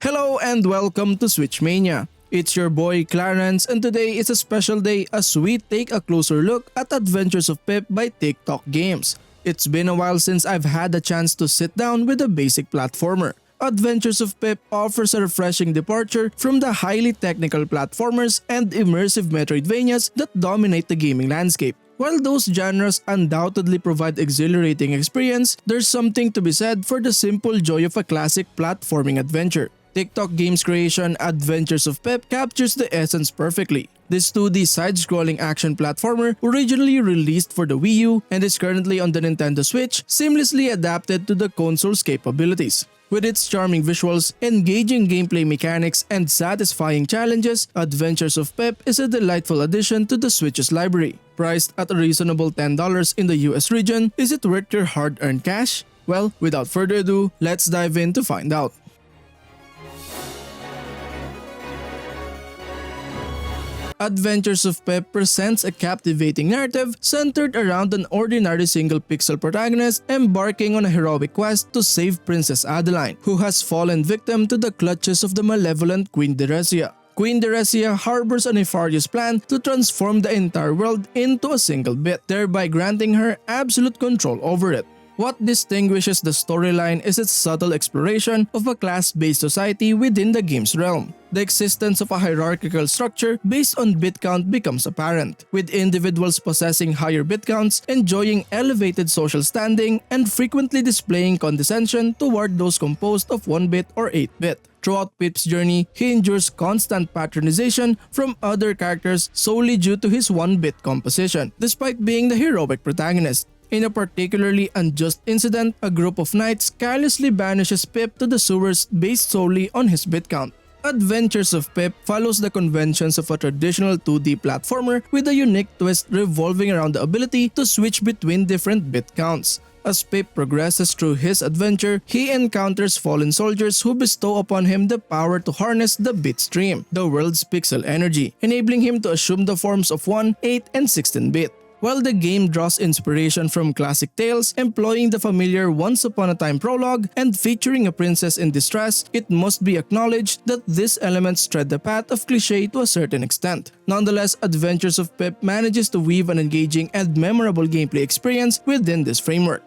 Hello and welcome to Switch Mania. It's your boy Clarence and today is a special day as we take a closer look at Adventures of Pip by Tic Toc Games. It's been a while since I've had a chance to sit down with a basic platformer. Adventures of Pip offers a refreshing departure from the highly technical platformers and immersive Metroidvanias that dominate the gaming landscape. While those genres undoubtedly provide exhilarating experience, there's something to be said for the simple joy of a classic platforming adventure. Tic Toc Games' creation Adventures of Pip captures the essence perfectly. This 2D side-scrolling action platformer, originally released for the Wii U and is currently on the Nintendo Switch, seamlessly adapted to the console's capabilities. With its charming visuals, engaging gameplay mechanics, and satisfying challenges, Adventures of Pip is a delightful addition to the Switch's library. Priced at a reasonable $10 in the US region, is it worth your hard-earned cash? Well, without further ado, let's dive in to find out. Adventures of Pip presents a captivating narrative centered around an ordinary single-pixel protagonist embarking on a heroic quest to save Princess Adeline, who has fallen victim to the clutches of the malevolent Queen Deresia. Queen Deresia harbors a nefarious plan to transform the entire world into a single bit, thereby granting her absolute control over it. What distinguishes the storyline is its subtle exploration of a class-based society within the game's realm. The existence of a hierarchical structure based on bit count becomes apparent, with individuals possessing higher bit counts enjoying elevated social standing and frequently displaying condescension toward those composed of 1-bit or 8-bit. Throughout Pip's journey, he endures constant patronization from other characters solely due to his 1-bit composition, despite being the heroic protagonist. In a particularly unjust incident, a group of knights carelessly banishes Pip to the sewers based solely on his bit count. Adventures of Pip follows the conventions of a traditional 2D platformer with a unique twist revolving around the ability to switch between different bit counts. As Pip progresses through his adventure, he encounters fallen soldiers who bestow upon him the power to harness the bit stream, the world's pixel energy, enabling him to assume the forms of 1, 8, and 16-bit. While the game draws inspiration from classic tales, employing the familiar Once Upon a Time prologue and featuring a princess in distress, it must be acknowledged that these elements tread the path of cliché to a certain extent. Nonetheless, Adventures of Pip manages to weave an engaging and memorable gameplay experience within this framework.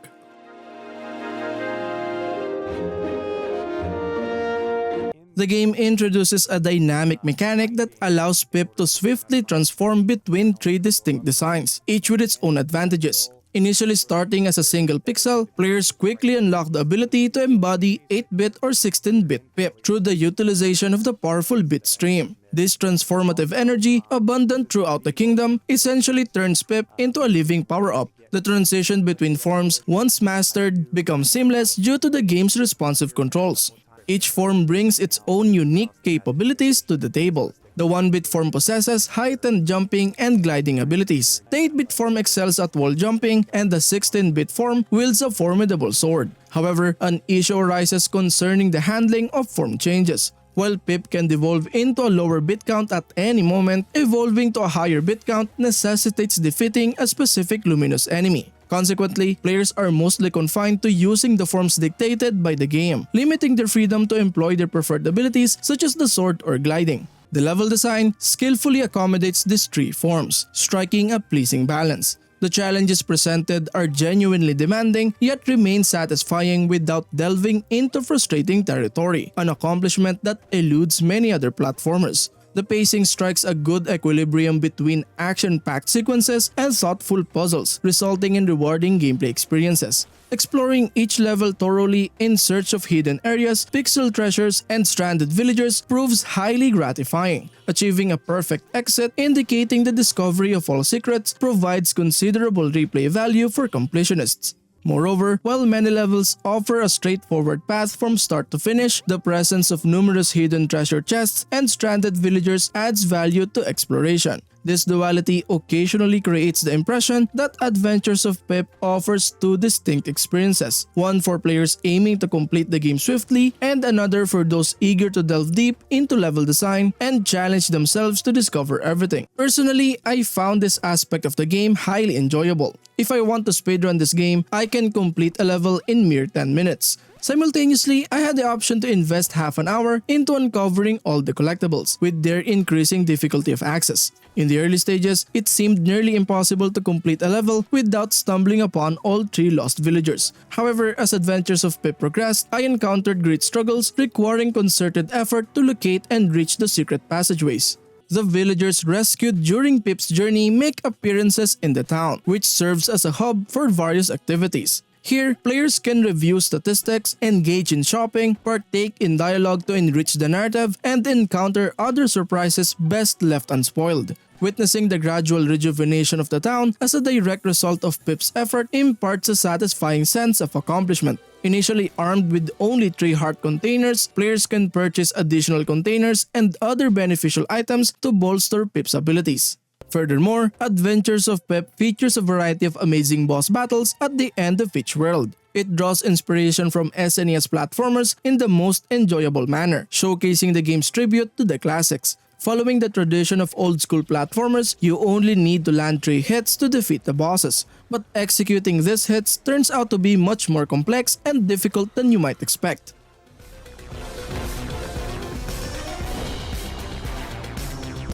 The game introduces a dynamic mechanic that allows Pip to swiftly transform between 3 distinct designs, each with its own advantages. Initially starting as a single pixel, players quickly unlock the ability to embody 8-bit or 16-bit Pip through the utilization of the powerful bit stream. This transformative energy, abundant throughout the kingdom, essentially turns Pip into a living power-up. The transition between forms, once mastered, becomes seamless due to the game's responsive controls. Each form brings its own unique capabilities to the table. The 1-bit form possesses heightened jumping and gliding abilities. The 8-bit form excels at wall jumping, and the 16-bit form wields a formidable sword. However, an issue arises concerning the handling of form changes. While Pip can devolve into a lower bit count at any moment, evolving to a higher bit count necessitates defeating a specific luminous enemy. Consequently, players are mostly confined to using the forms dictated by the game, limiting their freedom to employ their preferred abilities such as the sword or gliding. The level design skillfully accommodates these 3 forms, striking a pleasing balance. The challenges presented are genuinely demanding yet remain satisfying without delving into frustrating territory, an accomplishment that eludes many other platformers. The pacing strikes a good equilibrium between action-packed sequences and thoughtful puzzles, resulting in rewarding gameplay experiences. Exploring each level thoroughly in search of hidden areas, pixel treasures, and stranded villagers proves highly gratifying. Achieving a perfect exit, indicating the discovery of all secrets, provides considerable replay value for completionists. Moreover, while many levels offer a straightforward path from start to finish, the presence of numerous hidden treasure chests and stranded villagers adds value to exploration. This duality occasionally creates the impression that Adventures of Pip offers 2 distinct experiences, one for players aiming to complete the game swiftly and another for those eager to delve deep into level design and challenge themselves to discover everything. Personally, I found this aspect of the game highly enjoyable. If I want to speedrun this game, I can complete a level in mere 10 minutes. Simultaneously, I had the option to invest half an hour into uncovering all the collectibles, with their increasing difficulty of access. In the early stages, it seemed nearly impossible to complete a level without stumbling upon all 3 lost villagers. However, as Adventures of Pip progressed, I encountered great struggles requiring concerted effort to locate and reach the secret passageways. The villagers rescued during Pip's journey make appearances in the town, which serves as a hub for various activities. Here, players can review statistics, engage in shopping, partake in dialogue to enrich the narrative, and encounter other surprises best left unspoiled. Witnessing the gradual rejuvenation of the town as a direct result of Pip's effort imparts a satisfying sense of accomplishment. Initially armed with only 3 heart containers, players can purchase additional containers and other beneficial items to bolster Pip's abilities. Furthermore, Adventures of Pip features a variety of amazing boss battles at the end of each world. It draws inspiration from SNES platformers in the most enjoyable manner, showcasing the game's tribute to the classics. Following the tradition of old-school platformers, you only need to land 3 hits to defeat the bosses, but executing these hits turns out to be much more complex and difficult than you might expect.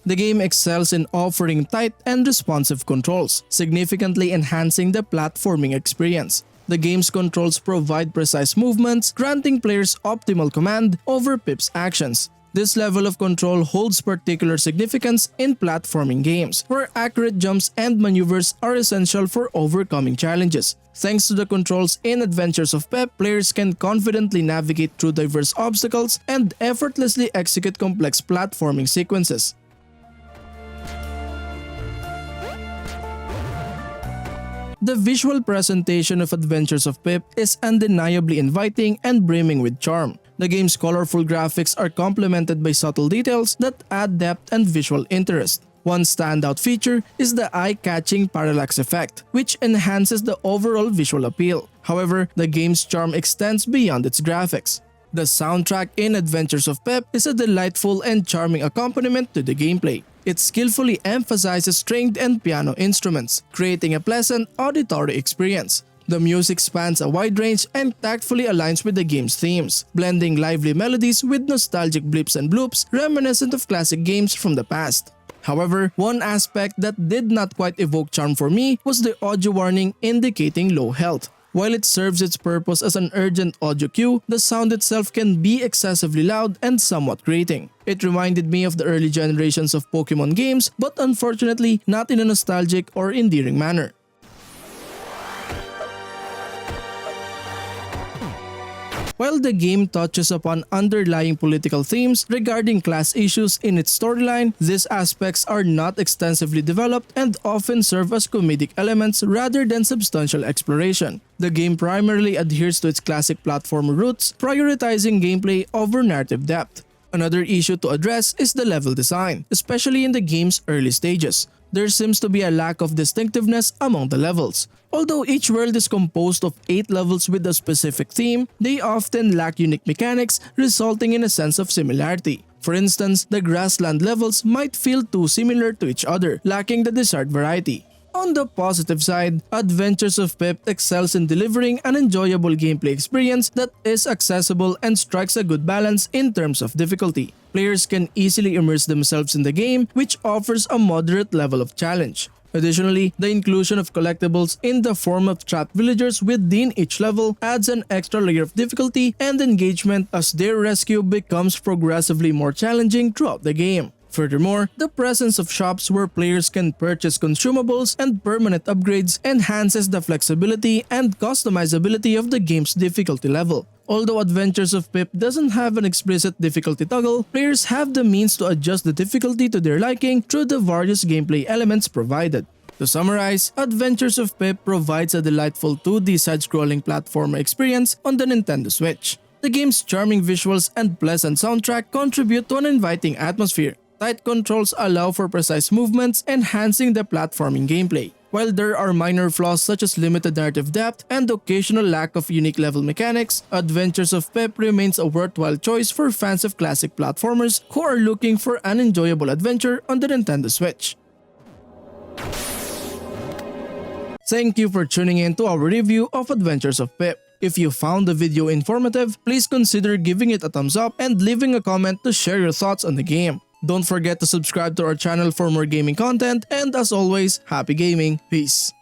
The game excels in offering tight and responsive controls, significantly enhancing the platforming experience. The game's controls provide precise movements, granting players optimal command over Pip's actions. This level of control holds particular significance in platforming games, where accurate jumps and maneuvers are essential for overcoming challenges. Thanks to the controls in Adventures of Pip, players can confidently navigate through diverse obstacles and effortlessly execute complex platforming sequences. The visual presentation of Adventures of Pip is undeniably inviting and brimming with charm. The game's colorful graphics are complemented by subtle details that add depth and visual interest. One standout feature is the eye-catching parallax effect, which enhances the overall visual appeal. However, the game's charm extends beyond its graphics. The soundtrack in Adventures of Pip is a delightful and charming accompaniment to the gameplay. It skillfully emphasizes stringed and piano instruments, creating a pleasant auditory experience. The music spans a wide range and tactfully aligns with the game's themes, blending lively melodies with nostalgic blips and bloops reminiscent of classic games from the past. However, one aspect that did not quite evoke charm for me was the audio warning indicating low health. While it serves its purpose as an urgent audio cue, the sound itself can be excessively loud and somewhat grating. It reminded me of the early generations of Pokemon games, but unfortunately not in a nostalgic or endearing manner. While the game touches upon underlying political themes regarding class issues in its storyline, these aspects are not extensively developed and often serve as comedic elements rather than substantial exploration. The game primarily adheres to its classic platformer roots, prioritizing gameplay over narrative depth. Another issue to address is the level design, especially in the game's early stages. There seems to be a lack of distinctiveness among the levels. Although each world is composed of 8 levels with a specific theme, they often lack unique mechanics, resulting in a sense of similarity. For instance, the grassland levels might feel too similar to each other, lacking the desired variety. On the positive side, Adventures of Pip excels in delivering an enjoyable gameplay experience that is accessible and strikes a good balance in terms of difficulty. Players can easily immerse themselves in the game, which offers a moderate level of challenge. Additionally, the inclusion of collectibles in the form of trapped villagers within each level adds an extra layer of difficulty and engagement as their rescue becomes progressively more challenging throughout the game. Furthermore, the presence of shops where players can purchase consumables and permanent upgrades enhances the flexibility and customizability of the game's difficulty level. Although Adventures of Pip doesn't have an explicit difficulty toggle, players have the means to adjust the difficulty to their liking through the various gameplay elements provided. To summarize, Adventures of Pip provides a delightful 2D side-scrolling platformer experience on the Nintendo Switch. The game's charming visuals and pleasant soundtrack contribute to an inviting atmosphere. Tight controls allow for precise movements, enhancing the platforming gameplay. While there are minor flaws such as limited narrative depth and occasional lack of unique level mechanics, Adventures of Pip remains a worthwhile choice for fans of classic platformers who are looking for an enjoyable adventure on the Nintendo Switch. Thank you for tuning in to our review of Adventures of Pip. If you found the video informative, please consider giving it a thumbs up and leaving a comment to share your thoughts on the game. Don't forget to subscribe to our channel for more gaming content, and as always, happy gaming. Peace.